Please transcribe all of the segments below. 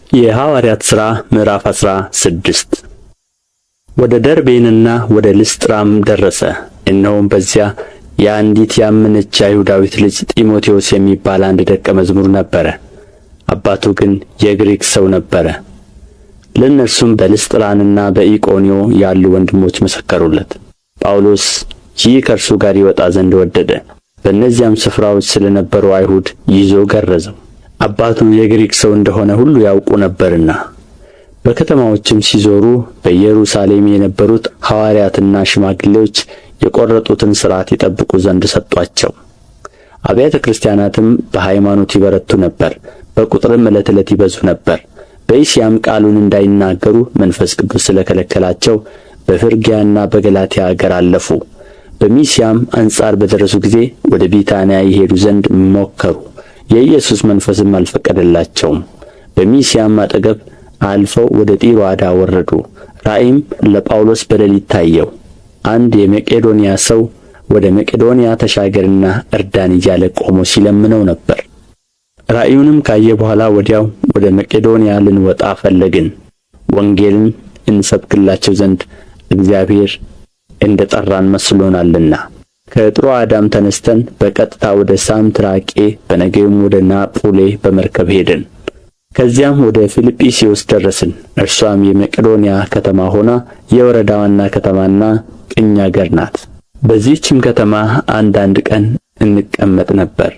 የሐዋርያት ሥራ ምዕራፍ 16 ወደ ደርቤንና ወደ ልስጥራም ደረሰ። እነሆም በዚያ የአንዲት ያመነች አይሁዳዊት ልጅ ጢሞቴዎስ የሚባል አንድ ደቀ መዝሙር ነበረ። አባቱ ግን የግሪክ ሰው ነበረ። ለእነርሱም በልስጥራንና በኢቆንዮ ያሉ ወንድሞች መሰከሩለት። ጳውሎስ ይህ ከእርሱ ጋር ይወጣ ዘንድ ወደደ። በእነዚያም ስፍራዎች ስለ ነበሩ አይሁድ ይዞ ገረዘው። አባቱ የግሪክ ሰው እንደሆነ ሁሉ ያውቁ ነበርና። በከተማዎችም ሲዞሩ በኢየሩሳሌም የነበሩት ሐዋርያትና ሽማግሌዎች የቈረጡትን ሥርዓት ይጠብቁ ዘንድ ሰጧቸው። አብያተ ክርስቲያናትም በሃይማኖት ይበረቱ ነበር፣ በቍጥርም ዕለት ዕለት ይበዙ ነበር። በእስያም ቃሉን እንዳይናገሩ መንፈስ ቅዱስ ስለ ከለከላቸው በፍርግያና በገላትያ አገር አለፉ። በሚስያም አንጻር በደረሱ ጊዜ ወደ ቢታንያ ይሄዱ ዘንድ ሞከሩ። የኢየሱስ መንፈስም አልፈቀደላቸውም። በሚስያም አጠገብ አልፈው ወደ ጢሮአዳ ወረዱ። ራእይም ለጳውሎስ በሌሊት ታየው። አንድ የመቄዶንያ ሰው ወደ መቄዶንያ ተሻገርና እርዳን እያለ ቆሞ ሲለምነው ነበር። ራእዩንም ካየ በኋላ ወዲያው ወደ መቄዶንያ ልንወጣ ፈለግን፣ ወንጌልን እንሰብክላቸው ዘንድ እግዚአብሔር እንደ ጠራን መስሎናልና። ከጥሮአዳም ተነስተን በቀጥታ ወደ ሳምትራቄ በነገውም ወደ ናጱሌ በመርከብ ሄድን። ከዚያም ወደ ፊልጵስዩስ ደረስን። እርሷም የመቄዶንያ ከተማ ሆና የወረዳ ዋና ከተማና ቅኝ አገር ናት። በዚህችም ከተማ አንዳንድ ቀን እንቀመጥ ነበር።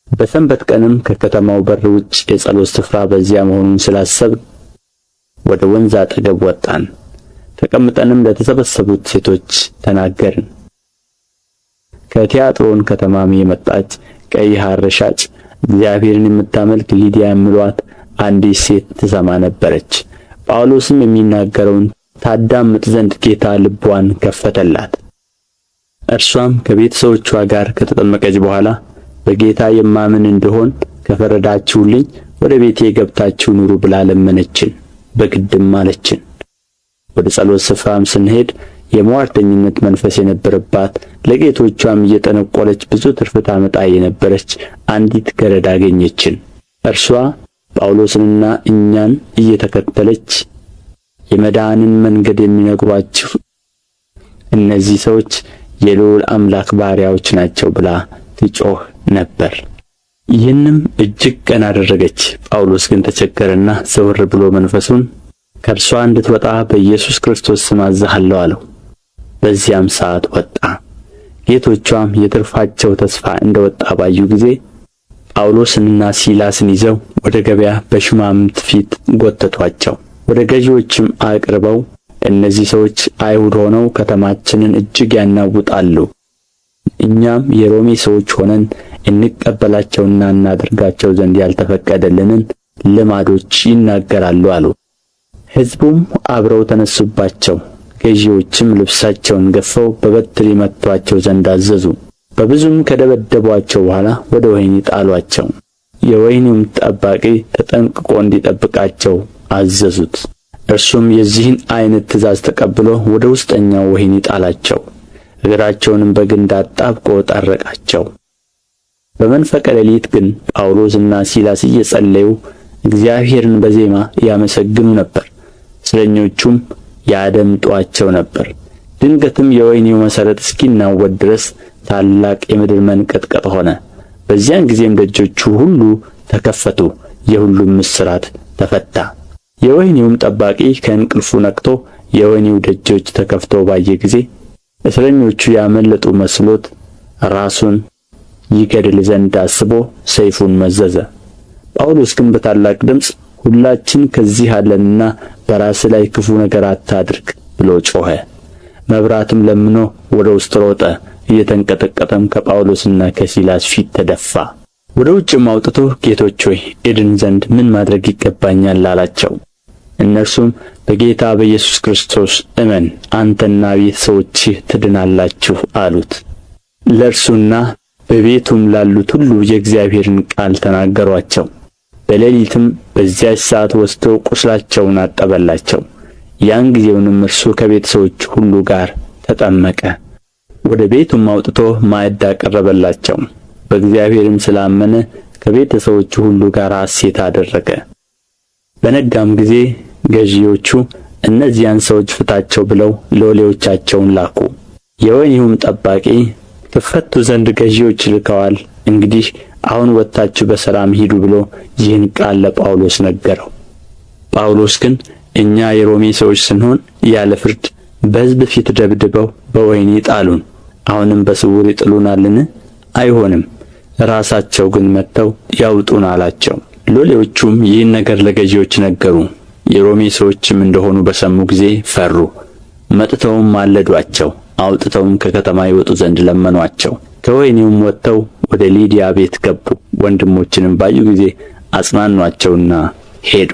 በሰንበት ቀንም ከከተማው በር ውጭ የጸሎት ስፍራ በዚያ መሆኑን ስላሰብን ወደ ወንዝ አጠገብ ወጣን። ተቀምጠንም ለተሰበሰቡት ሴቶች ተናገርን። ከቲያጥሮን ከተማም የመጣች ቀይ ሐር ሻጭ እግዚአብሔርን የምታመልክ ሊዲያ የሚሉአት አንዲት ሴት ትሰማ ነበረች። ጳውሎስም የሚናገረውን ታዳምጥ ዘንድ ጌታ ልቧን ከፈተላት። እርሷም ከቤተሰቦቿ ጋር ከተጠመቀች በኋላ በጌታ የማምን እንደሆን ከፈረዳችሁልኝ ወደ ቤቴ ገብታችሁ ኑሩ ብላ ለመነችን፣ በግድም አለችን። ወደ ጸሎት ስፍራም ስንሄድ የሟርተኝነት መንፈስ የነበረባት ለጌቶቿም እየጠነቈለች ብዙ ትርፍ ታመጣ የነበረች አንዲት ገረድ አገኘችን። እርሷ ጳውሎስንና እኛን እየተከተለች የመዳንን መንገድ የሚነግሯችሁ እነዚህ ሰዎች የልዑል አምላክ ባሪያዎች ናቸው ብላ ትጮኽ ነበር። ይህንም እጅግ ቀን አደረገች። ጳውሎስ ግን ተቸገረና ዘወር ብሎ መንፈሱን ከእርሷ እንድትወጣ በኢየሱስ ክርስቶስ ስም አዝሃለሁ አለው። በዚያም ሰዓት ወጣ። ጌቶቿም የትርፋቸው ተስፋ እንደ ወጣ ባዩ ጊዜ ጳውሎስንና ሲላስን ይዘው ወደ ገበያ በሹማምት ፊት ጎተቷቸው። ወደ ገዢዎችም አቅርበው እነዚህ ሰዎች አይሁድ ሆነው ከተማችንን እጅግ ያናውጣሉ፣ እኛም የሮሜ ሰዎች ሆነን እንቀበላቸውና እናደርጋቸው ዘንድ ያልተፈቀደልንን ልማዶች ይናገራሉ አሉ። ሕዝቡም አብረው ተነሱባቸው። ገዢዎችም ልብሳቸውን ገፈው በበትር ይመቱአቸው ዘንድ አዘዙ። በብዙም ከደበደቧቸው በኋላ ወደ ወህኒ ጣሏቸው። የወህኒውም ጠባቂ ተጠንቅቆ እንዲጠብቃቸው አዘዙት። እርሱም የዚህን ዓይነት ትእዛዝ ተቀብሎ ወደ ውስጠኛው ወህኒ ጣላቸው። እግራቸውንም በግንድ አጣብቆ ጠረቃቸው። በመንፈቀ ሌሊት ግን ጳውሎስና ሲላስ እየጸለዩ እግዚአብሔርን በዜማ ያመሰግኑ ነበር። እስረኞቹም ያደምጡአቸው ነበር። ድንገትም የወህኒው መሠረት እስኪናወጥ ድረስ ታላቅ የምድር መንቀጥቀጥ ሆነ። በዚያን ጊዜም ደጆቹ ሁሉ ተከፈቱ፣ የሁሉም እስራት ተፈታ። የወህኒውም ጠባቂ ከእንቅልፉ ነቅቶ የወህኒው ደጆች ተከፍተው ባየ ጊዜ እስረኞቹ ያመለጡ መስሎት ራሱን ይገድል ዘንድ አስቦ ሰይፉን መዘዘ። ጳውሎስ ግን በታላቅ ድምፅ ሁላችን ከዚህ አለንና በራስህ ላይ ክፉ ነገር አታድርግ ብሎ ጮኸ። መብራትም ለምኖ ወደ ውስጥ ሮጠ። እየተንቀጠቀጠም ከጳውሎስና ከሲላስ ፊት ተደፋ። ወደ ውጭም አውጥቶ ጌቶች ሆይ እድን ዘንድ ምን ማድረግ ይገባኛል አላቸው። እነርሱም በጌታ በኢየሱስ ክርስቶስ እመን፣ አንተና ቤተሰቦችህ ትድናላችሁ አሉት። ለእርሱና በቤቱም ላሉት ሁሉ የእግዚአብሔርን ቃል ተናገሯቸው። በሌሊትም በዚያች ሰዓት ወስዶ ቁስላቸውን አጠበላቸው። ያን ጊዜውንም እርሱ ከቤተሰቦቹ ሁሉ ጋር ተጠመቀ። ወደ ቤቱም አውጥቶ ማዕድ አቀረበላቸው። በእግዚአብሔርም ስላመነ ከቤተሰቦቹ ሁሉ ጋር ሐሤት አደረገ። በነጋም ጊዜ ገዢዎቹ እነዚያን ሰዎች ፍታቸው ብለው ሎሌዎቻቸውን ላኩ። የወህኒውም ጠባቂ ትፈቱ ዘንድ ገዢዎች ልከዋል፣ እንግዲህ አሁን ወጥታችሁ በሰላም ሂዱ ብሎ ይህን ቃል ለጳውሎስ ነገረው። ጳውሎስ ግን እኛ የሮሜ ሰዎች ስንሆን ያለ ፍርድ በሕዝብ ፊት ደብድበው በወህኒ ጣሉን፣ አሁንም በስውር ይጥሉናልን? አይሆንም፣ ራሳቸው ግን መጥተው ያውጡን አላቸው። ሎሌዎቹም ይህን ነገር ለገዢዎች ነገሩ። የሮሜ ሰዎችም እንደሆኑ በሰሙ ጊዜ ፈሩ። መጥተውም ማለዷቸው፣ አውጥተውም ከከተማ ይወጡ ዘንድ ለመኗቸው። ከወህኒውም ወጥተው ወደ ሊዲያ ቤት ገቡ። ወንድሞችንም ባዩ ጊዜ አጽናኗቸውና ሄዱ።